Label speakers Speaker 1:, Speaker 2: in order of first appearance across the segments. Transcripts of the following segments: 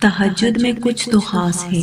Speaker 1: تہجد میں کچھ تو خاص ہے،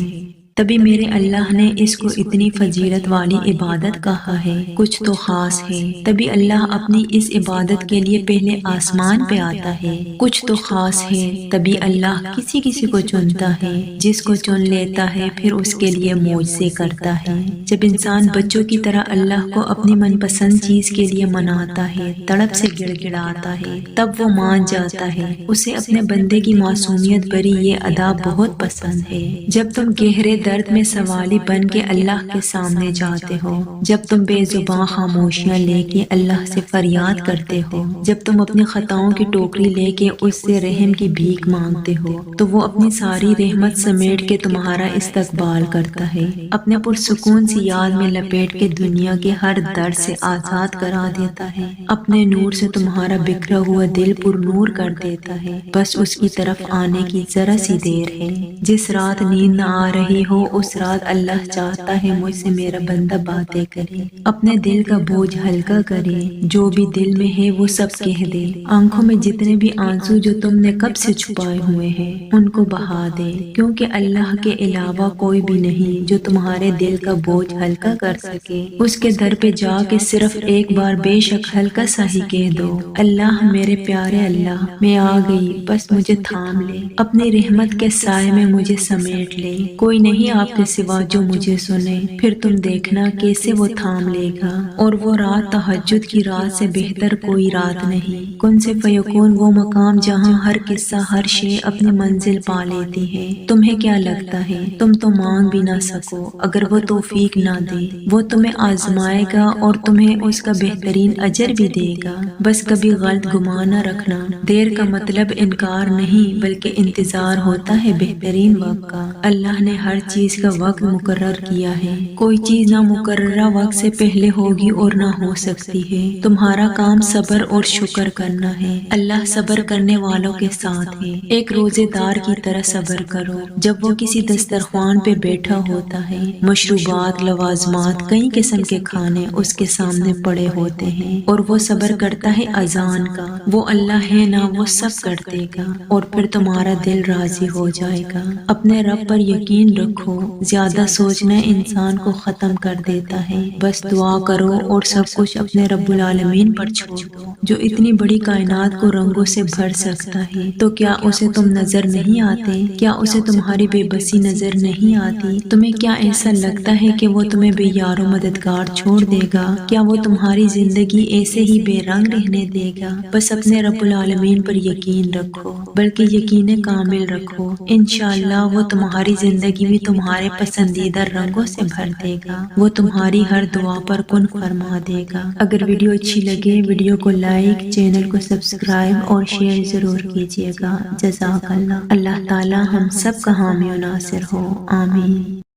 Speaker 1: تبھی میرے اللہ نے اس کو اتنی فضیلت والی عبادت کہا ہے۔ کچھ تو خاص ہے، تبھی اللہ اپنی اس عبادت کے لیے پہلے آسمان پہ آتا ہے۔ کچھ تو خاص ہے، تبھی اللہ کسی کسی کو چنتا ہے، جس کو چن لیتا ہے پھر اس کے لیے معجزے کرتا ہے۔ جب انسان بچوں کی طرح اللہ کو اپنی من پسند چیز کے لیے مناتا ہے، تڑپ سے گڑ گڑاتا ہے، تب وہ مان جاتا ہے۔ اسے اپنے بندے کی معصومیت بھری یہ ادا بہت پسند ہے۔ جب تم گہرے درد میں سوالی بن کے اللہ کے سامنے جاتے ہو، جب تم بے زباں خاموشیاں لے کے اللہ سے فریاد کرتے ہو، جب تم اپنی خطاؤں کی ٹوکری لے کے اس سے رحم کی بھیک مانگتے ہو، تو وہ اپنی ساری رحمت سمیٹ کے تمہارا استقبال کرتا ہے، اپنے پرسکون سی یاد میں لپیٹ کے دنیا کے ہر درد سے آزاد کرا دیتا ہے، اپنے نور سے تمہارا بکھرا ہوا دل پر نور کر دیتا ہے۔ بس اس کی طرف آنے کی ذرا سی دیر ہے۔ جس رات نیند نہ آ رہی ہو، اس رات اللہ چاہتا ہے مجھ سے میرا بندہ باتیں کرے، اپنے دل کا بوجھ ہلکا کرے، جو بھی دل میں ہے وہ سب کہہ دے، آنکھوں میں جتنے بھی آنسو جو تم نے کب سے چھپائے ہوئے ہیں ان کو بہا دے، کیونکہ اللہ کے علاوہ کوئی بھی نہیں جو تمہارے دل کا بوجھ ہلکا کر سکے۔ اس کے در پہ جا کے صرف ایک بار بے شک ہلکا سا ہی کہہ دو، اللہ میرے پیارے اللہ، میں آ گئی، بس مجھے تھام لے، اپنی رحمت کے سائے میں مجھے سمیٹ لے، کوئی نہیں آپ کے سوا جو مجھے سنے، پھر تم دیکھنا کیسے وہ تھام لے گا۔ اور وہ رات تہجد کی رات سے بہتر کوئی رات نہیں۔ کن سے فیکون وہ مقام جہاں ہر قصہ ہر شے اپنی منزل پا لیتی ہے۔ تمہیں کیا لگتا ہے تم تو مانگ بھی نہ سکو اگر وہ توفیق نہ دے؟ وہ تمہیں آزمائے گا اور تمہیں اس کا بہترین اجر بھی دے گا۔ بس کبھی غلط گمان نہ رکھنا، دیر کا مطلب انکار نہیں بلکہ انتظار ہوتا ہے بہترین وقت کا۔ اللہ نے ہر چیز کا وقت مقرر کیا ہے، کوئی چیز نہ مقررہ وقت سے پہلے ہوگی اور نہ ہو سکتی ہے۔ تمہارا کام صبر اور شکر کرنا ہے، اللہ صبر کرنے والوں کے ساتھ ہے۔ ایک روزے دار کی طرح صبر کرو، جب وہ کسی دسترخوان پہ بیٹھا ہوتا ہے، مشروبات، لوازمات، کئی قسم کے کھانے اس کے سامنے پڑے ہوتے ہیں، اور وہ صبر کرتا ہے اذان کا۔ وہ اللہ ہے نا، وہ سب کر دے گا، اور پھر تمہارا دل راضی ہو جائے گا۔ اپنے رب پر یقین رکھو، زیادہ سوچنا انسان کو ختم کر دیتا ہے۔ بس دعا کرو اور سب کچھ اپنے رب العالمین پر چھوڑ دو، جو اتنی بڑی کائنات کو رنگوں سے بھر سکتا ہے۔ تو کیا اسے تم نظر نہیں آتے؟ کیا اسے تمہاری بے بسی نظر نہیں آتی؟ تمہیں کیا ایسا لگتا ہے کہ وہ تمہیں بے یار و مددگار چھوڑ دے گا؟ کیا وہ تمہاری زندگی ایسے ہی بے رنگ رہنے دے گا؟ بس اپنے رب العالمین پر یقین رکھو، بلکہ یقین کامل رکھو، انشاءاللہ وہ تمہاری زندگی بھی تمہارے پسندیدہ رنگوں سے بھر دے گا، وہ تمہاری ہر دعا پر کن فرما دے گا۔ اگر ویڈیو اچھی لگے ویڈیو کو لائک، چینل کو سبسکرائب اور شیئر ضرور کیجیے گا۔ جزاک اللہ۔ اللہ تعالی ہم سب کا حامی و ناصر ہو، آمین۔